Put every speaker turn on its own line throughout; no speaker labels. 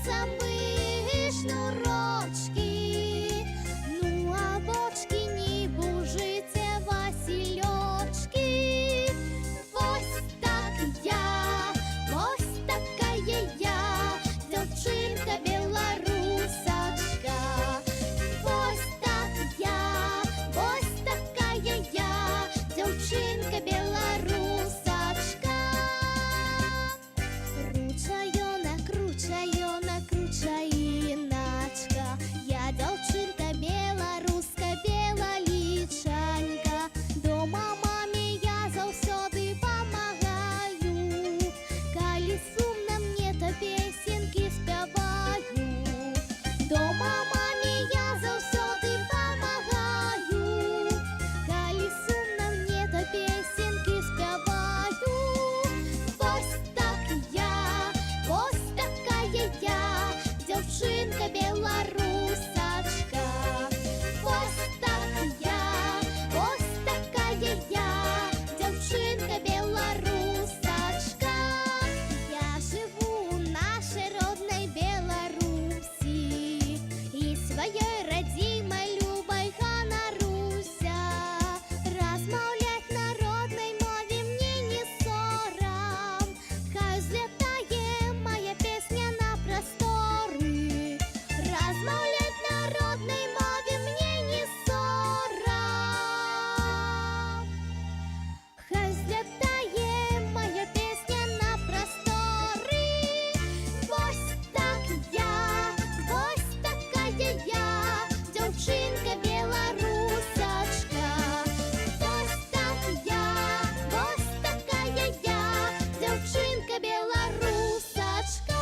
самі шнурочки, ну а бочки ніби життя Васильочки. Ось так я, ось така я, дівчинка білорусочка. Ось так я, ось така я, дівчинка білорусочка. Ручайона, кручайона, кручаїначка, я дівчинка білоруска, білолічанька. Дома мамі я завсёды помагаю, калі сумна мне, то песеньки спяваю. Дома мамі я завсёды помагаю, калі сумна мне, то песеньки спяваю. Ось так я, ось такая я, дівчинка білорусочка. Ось так я, ось такая я, дівчинка білорусочка. Я живу у нашей родной Беларуси и своей родимой любой ганаруся. Размовлять на родной мове мне не сором, хай взлетає моя песня на просторы. Размовлять на родной мове мне не сором, хай взлетає моя песня на просторы. Ось так я, ось такая я, дівчинка білорусочка. Ось так я, ось такая я, дівчинка білорусочка.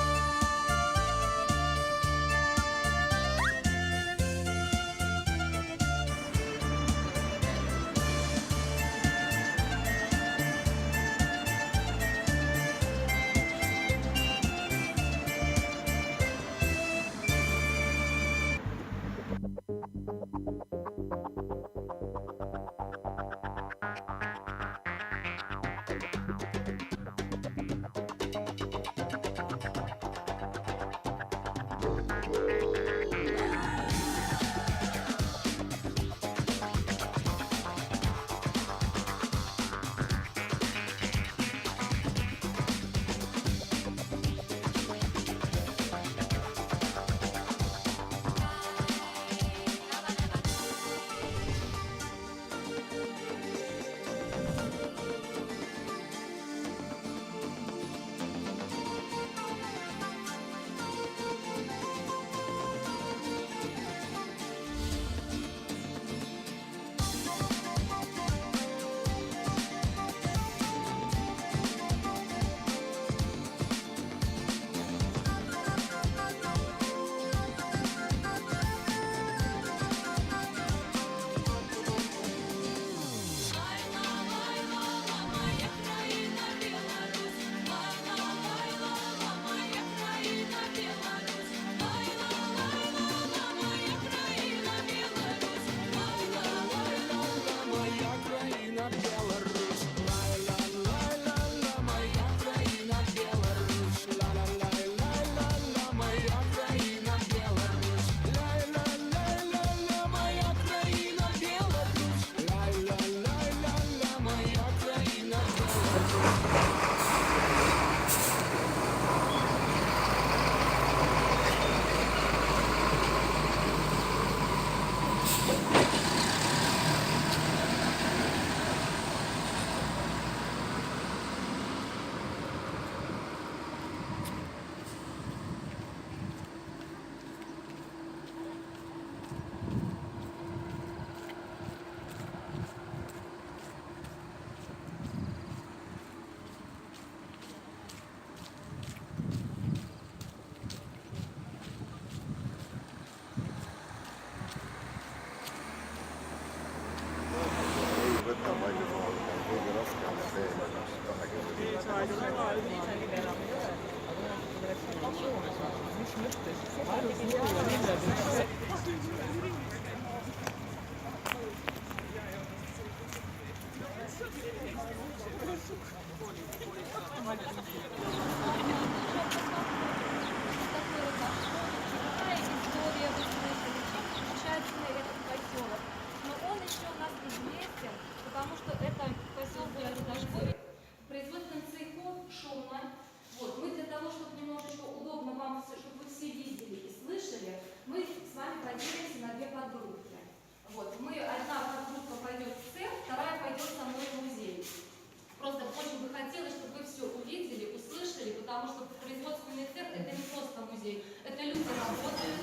друзей. Это люди работают.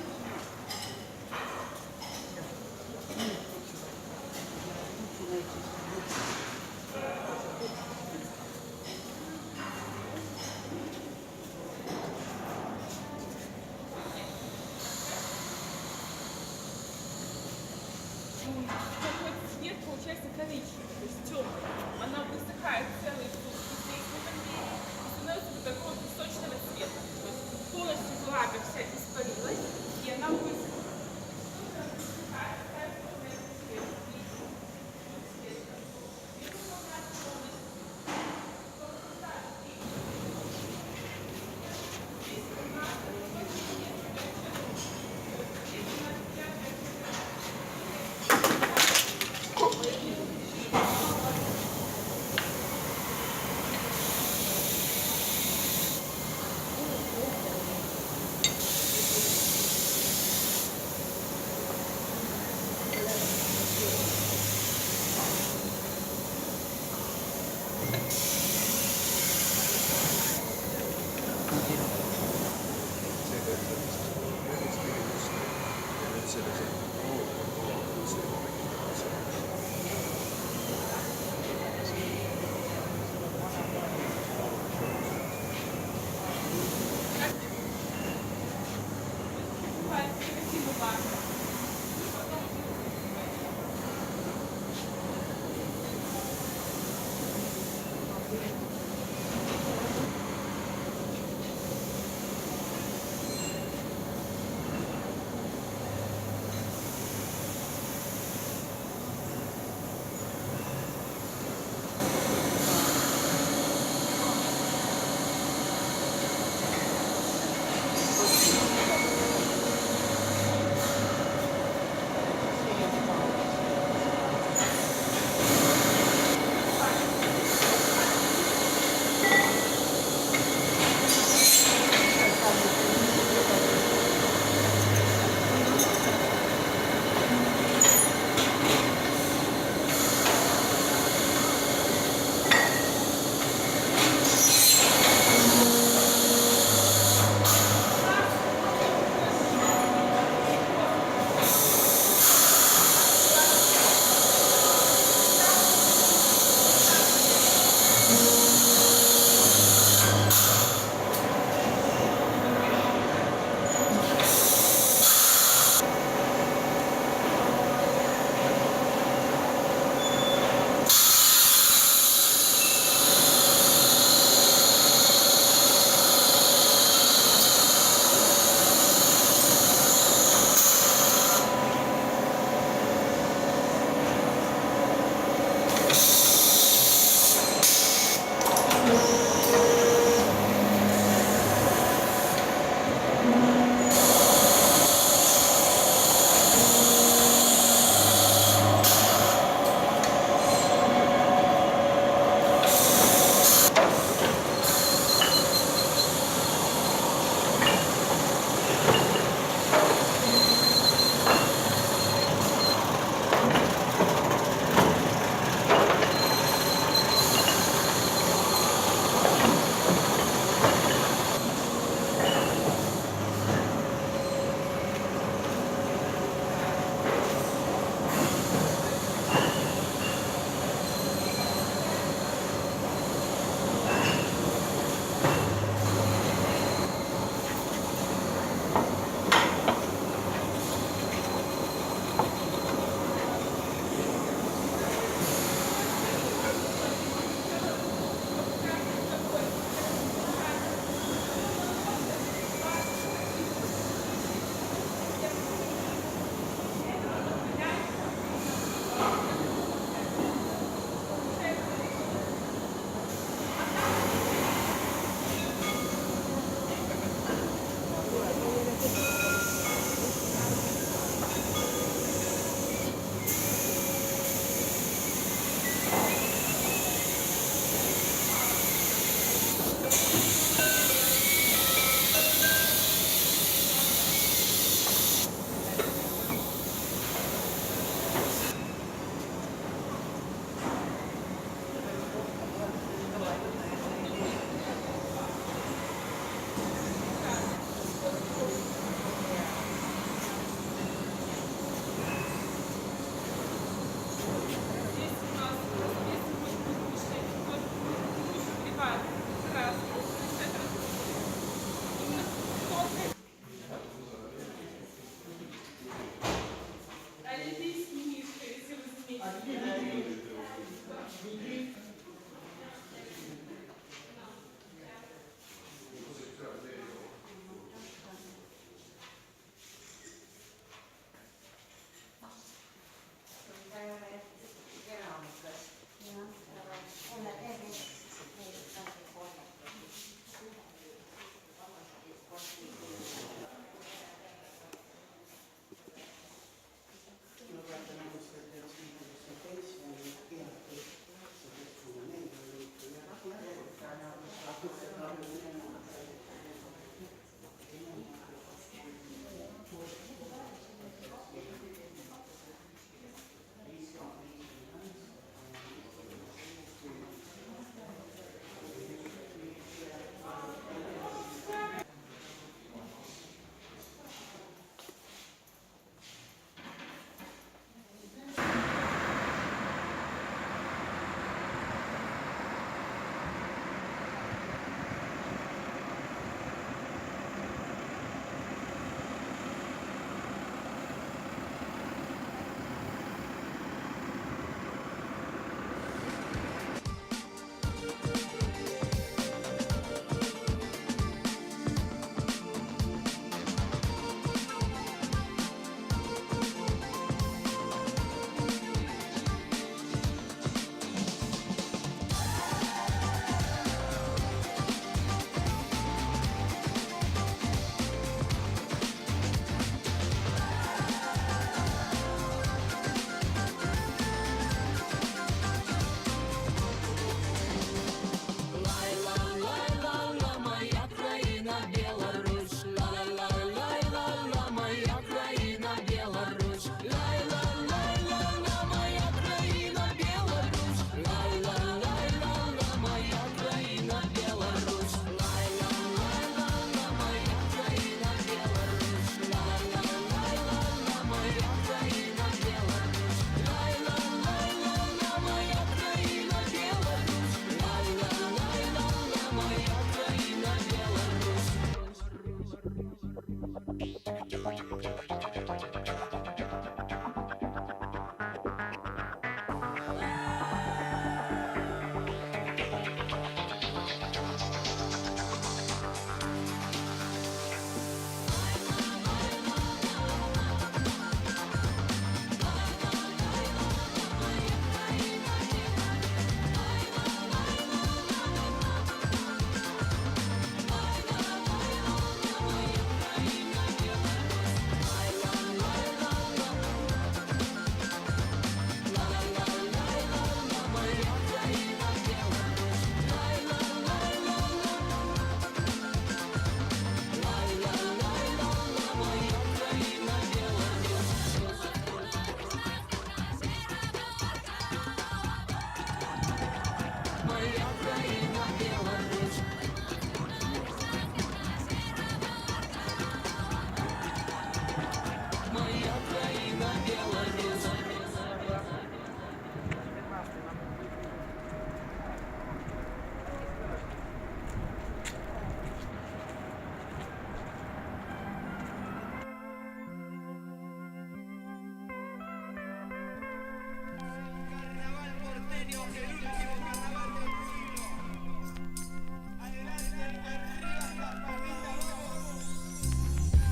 Такой цвет получается коричневый, то есть темный. Она высыхает целые сутки здесь в этом деле и становится вот такого песочного цвета. То есть полностью влага вся испарилась, и она высохла. Красиво влага.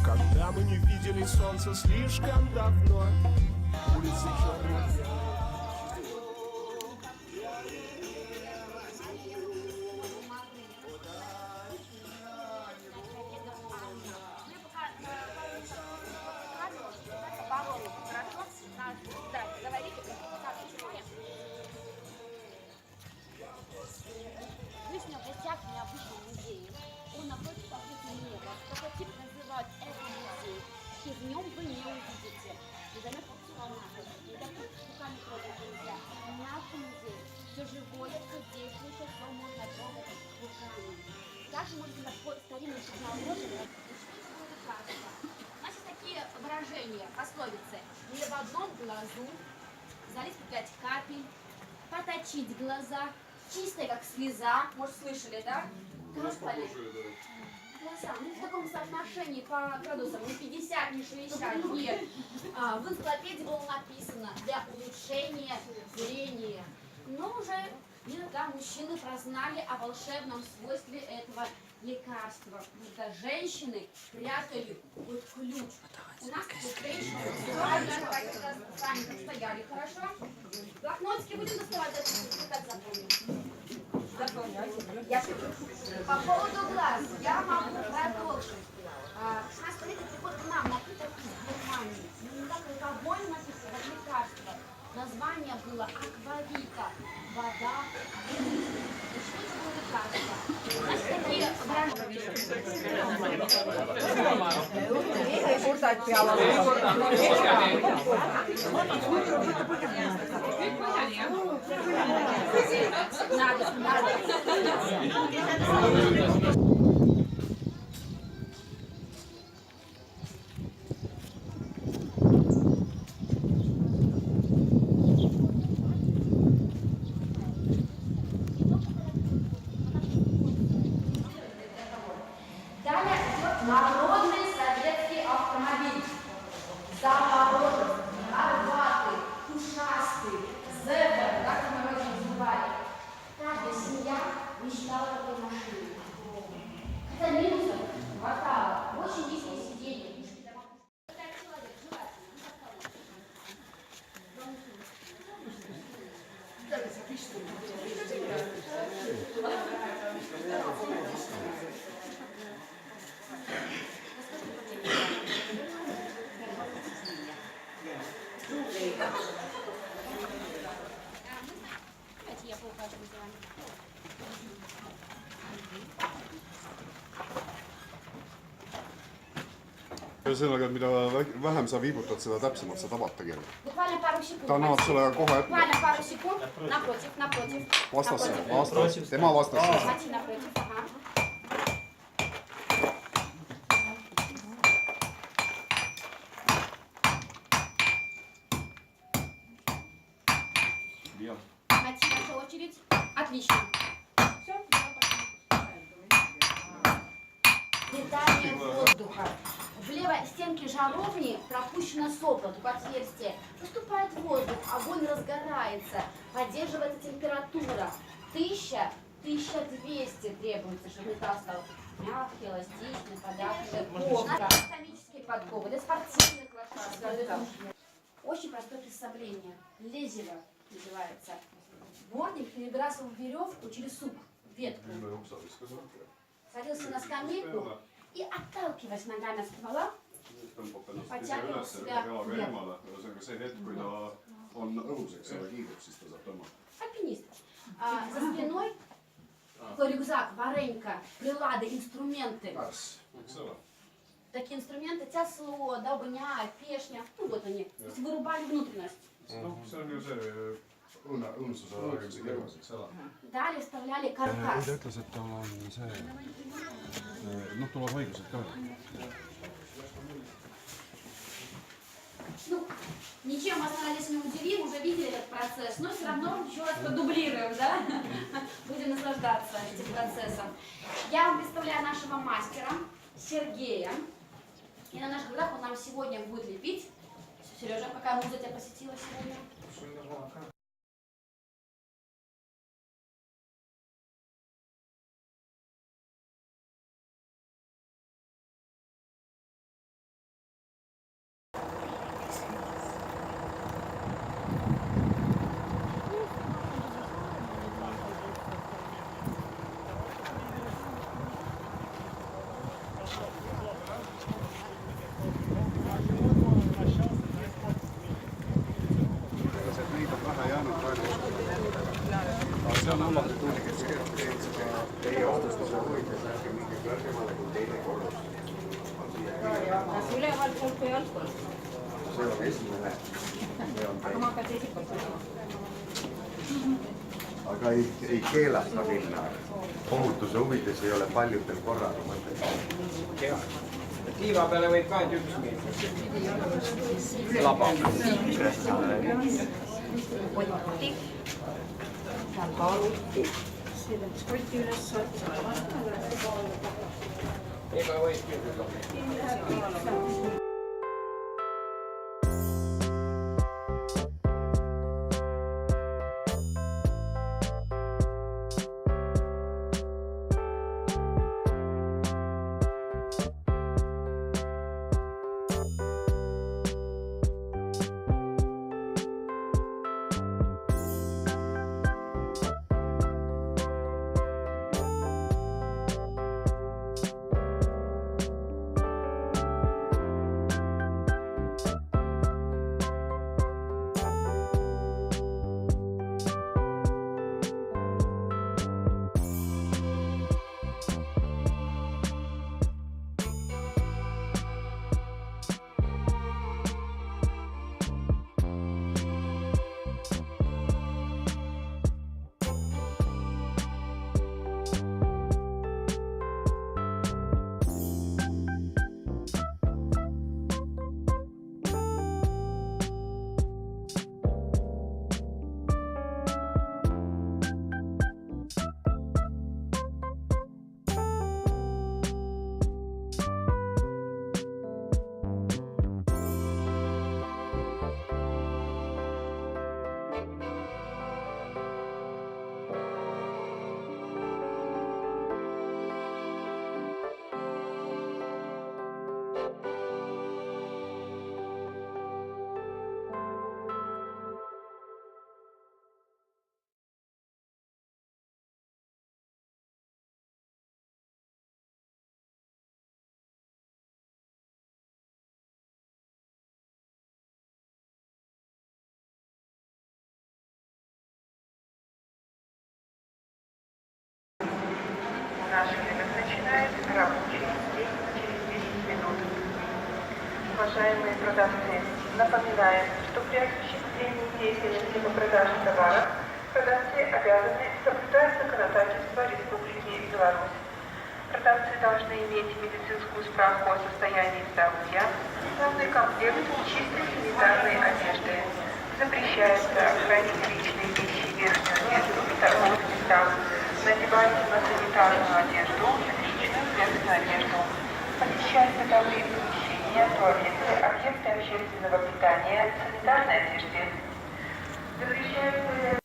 Когда мы не видели солнца слишком давно, улицы черные.
Жизнь в гостях в необычном музее. Он напротив открытого неба. Такой тип называют эко-музей. И в нем вы не увидите. Незаметно находится. Не так руками трогать нельзя. Наш музей. Все живое, все действующее, все можно трогать руками. Также можно такой старинный технологии. У нас есть такие выражения, пословицы. Не в одном глазу, залить 5 капель, поточить глаза, чистая как слеза, может слышали, да? Глаза, ну в таком соотношении по градусам, не 50, не 60, нет. В энциклопедии было написано для улучшения зрения. Но уже иногда мужчины прознали о волшебном свойстве этого лекарства. Когда женщины прятали вот ключ. У нас тут женщины сами стояли, хорошо? Блокнотики будем доставать, как запомним? Я по поводу глаз я могу продолжить. 16 лет приход к нам напиток из Германии. Не так алкоголь написано, как лекарство. Название было аквавита. Вода. Что это было лекарство? Значит, такие надо. Далее идет народный советский автомобиль. Запорожец, горбатый, ушастый, зебр, как мы его называли. Каждая семья мечтала о такой машине. Хотя минусов хватало. Очень низкие сиденья. Давайте я поукажу диван.
ühesõnaga, mida vähem sa viibutad, seda täpsemalt sa tabad tegelikult.
Буквально пару секунд.
Ta annab sulle kohe
Буквально пару секунд. Напротив.
vastasse, tema vastasse.
Смотри, напротив, ага. Смотри, ваша очередь. Отлично. Все, питание воздуха. В левой стенке жаровни пропущено сопло, только отверстие. Поступает воздух, огонь разгорается, поддерживается температура. 1000-1200 требуется, чтобы металл стал мягкий, эластичный, податливый. Анатомические подковы для спортивных лошадок. Очень простое представление. Лезево называется. Бортник перебрасывал веревку через сук, ветку. Садился на скамейку и, отталкиваясь ногами от ствола, подтягивал себя вверх. Альпинист. За спиной такой рюкзак, варенька, прилады, инструменты. Такие инструменты, тясло, долбня, пешня, ну вот они, то есть вырубали внутренность. Далее вставляли каркас.
Ta ütles, et tal on see, noh, tulevad haigused ka.
Ну, ничем вас, надеюсь, не удивим, уже видели этот процесс, но все равно еще раз продублируем, да? Будем наслаждаться этим процессом. Я вам представляю нашего мастера Сергея. И на наших глазах он нам сегодня будет лепить. Сережа, какая музыка тебя посетила сегодня?
üleval poolt või altpoolt?
see on esimene.
Aga ma hakkan teiselt poolt olema.
Aga ei keelata minna. Ohutuse huvides ei ole paljudel korraga mõtet.
Tiiva peale võib ka ainult üks minna. Laba.
Kotti. Seal kaaluti. See läks koti üles.
Ega võib küll.
Наш время начинается рабочий день через 10 минут. Уважаемые продавцы, напоминаем, что при осуществлении деятельности по продаже товаров продавцы обязаны соблюдать законодательство Республики Беларусь. Продавцы должны иметь медицинскую справку о состоянии здоровья, полный комплект чистой санитарной одежды. Запрещается хранить личные вещи, верхнюю одежду в торговых местах, надевать на санитарную одежду, личную верхнюю одежду, посещать бытовые помещения, туалеты, объекты общественного питания, санитарной одежды. Запрещается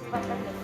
Спасибо.